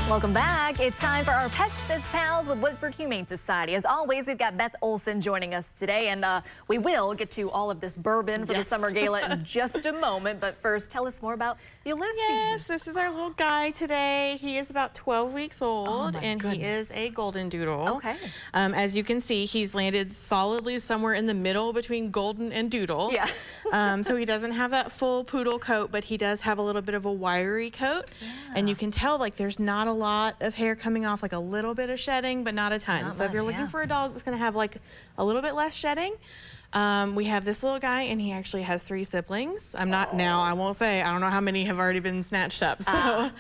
Welcome back. It's time for our Pets as Pals with Woodford Humane Society. As always, we've got Beth Olson joining us today, and we will get to all of this bourbon for the Summer Gala in just a moment. But first, tell us more about Ulysses. Yes, this is our little guy today. He is about 12 weeks old, and goodness. he is a golden doodle. Okay. As you can see, he's landed solidly somewhere in the middle between golden and doodle. Yeah. So he doesn't have that full poodle coat, but he does have a little bit of a wiry coat. Yeah. And you can tell, like, there's not a lot of hair coming off, like a little bit of shedding, but not a ton. Not so much, if you're looking for a dog that's going to have like a little bit less shedding, we have this little guy, and he actually has 3 siblings. I won't say, I don't know how many have already been snatched up. So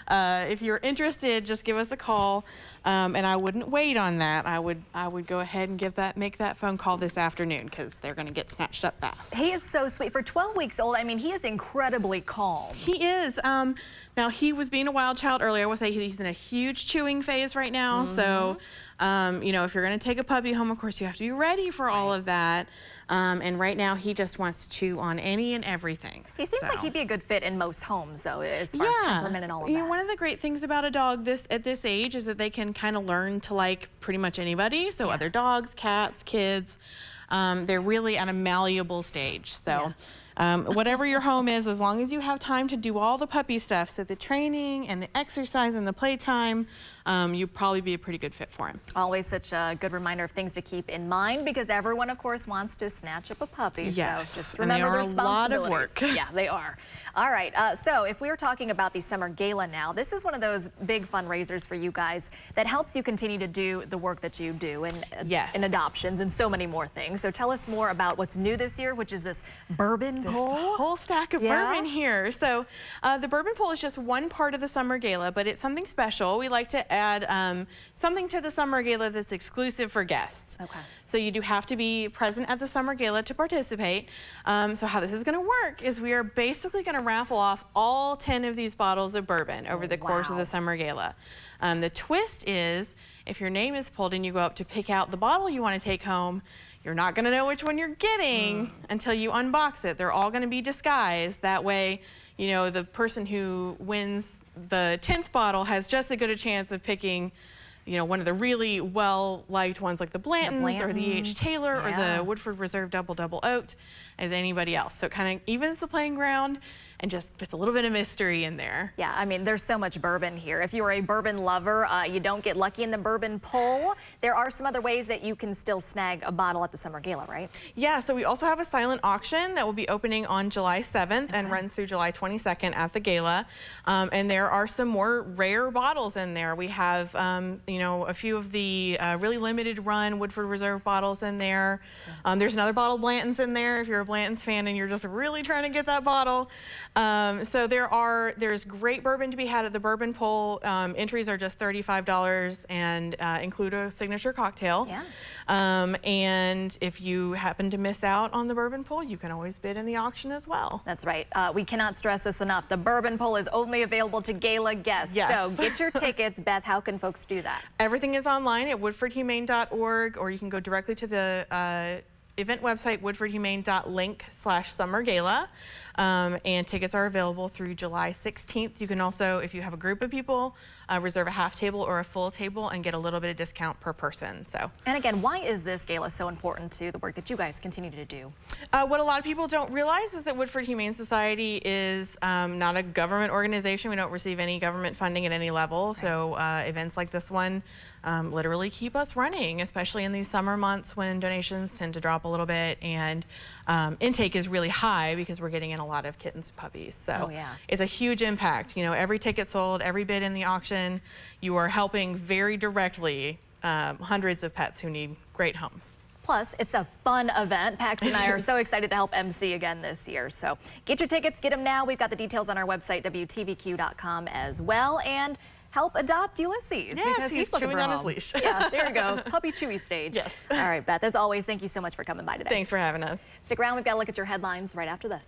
if you're interested, just give us a call. And I wouldn't wait on that. I would go ahead and make that phone call this afternoon, because they're going to get snatched up fast. He is so sweet. For 12 weeks old, I mean, he is incredibly calm. He is. Now, he was being a wild child earlier. I will say he's in a huge chewing phase right now. So, you know, if you're going to take a puppy home, of course, you have to be ready for all of that. And right now, he just wants to chew on any and everything. He seems like he'd be a good fit in most homes, though, as far as temperament and all of that. One of the great things about a dog at this age is that they can kind of learn to like pretty much anybody. So other dogs, cats, kids, they're really at a malleable stage. So. Whatever your home is, as long as you have time to do all the puppy stuff, so the training and the exercise and the playtime, you'd probably be a pretty good fit for him. Always such a good reminder of things to keep in mind, because everyone, of course, wants to snatch up a puppy. Yes, so just remember the responsibilities. A lot of work. Yeah, they are. All right, so if we were talking about the Summer Gala now, this is one of those big fundraisers for you guys that helps you continue to do the work that you do in adoptions and so many more things. So tell us more about what's new this year, which is this bourbon pool. Whole stack of bourbon here. So the bourbon pool is just one part of the Summer Gala, but it's something special. We like to add something to the Summer Gala that's exclusive for guests. Okay. So you do have to be present at the Summer Gala to participate. So how this is going to work is we are basically going to raffle off all 10 of these bottles of bourbon over the course of the Summer Gala. The twist is, if your name is pulled and you go up to pick out the bottle you want to take home, you're not going to know which one you're getting until you unbox it. They're all going to be disguised. That way, you know, the person who wins the 10th bottle has just as good a chance of picking, you know, one of the really well-liked ones, like the Blantons or the H. Taylor or the Woodford Reserve Double Oaked, as anybody else. So it kind of evens the playing ground and just puts a little bit of mystery in there. Yeah, I mean, there's so much bourbon here. If you're a bourbon lover, you don't get lucky in the bourbon poll. There are some other ways that you can still snag a bottle at the Summer Gala, right? Yeah, so we also have a silent auction that will be opening on July 7th and runs through July 22nd at the Gala. And there are some more rare bottles in there. We have, you know, a few of the really limited run Woodford Reserve bottles in there. There's another bottle of Blanton's in there if you're a Blanton's fan and you're just really trying to get that bottle. So there's great bourbon to be had at the bourbon poll. Entries are just $35 and include a signature cocktail. Yeah. And if you happen to miss out on the bourbon poll, you can always bid in the auction as well. That's right. We cannot stress this enough. The bourbon poll is only available to gala guests. Yes. So get your tickets. Beth, how can folks do that? Everything is online at woodfordhumane.org, or you can go directly to the event website, woodfordhumane.link/summergala. And tickets are available through July 16th. You can also, if you have a group of people, reserve a half table or a full table and get a little bit of discount per person. So. And again, why is this gala so important to the work that you guys continue to do? What a lot of people don't realize is that Woodford Humane Society is not a government organization. We don't receive any government funding at any level. Right. So events like this one literally keep us running, especially in these summer months when donations tend to drop a little bit and intake is really high because we're getting in a lot of kittens and puppies. So it's a huge impact. You know, every ticket sold, every bid in the auction, you are helping very directly hundreds of pets who need great homes. Plus, it's a fun event. Pax and I are so excited to help MC again this year. So get your tickets, get them now. We've got the details on our website, WTVQ.com as well. And help adopt Ulysses. Yes, because he's chewing on his leash. Yeah, there you go. Puppy chewy stage. Yes. All right, Beth, as always, thank you so much for coming by today. Thanks for having us. Stick around. We've got to look at your headlines right after this.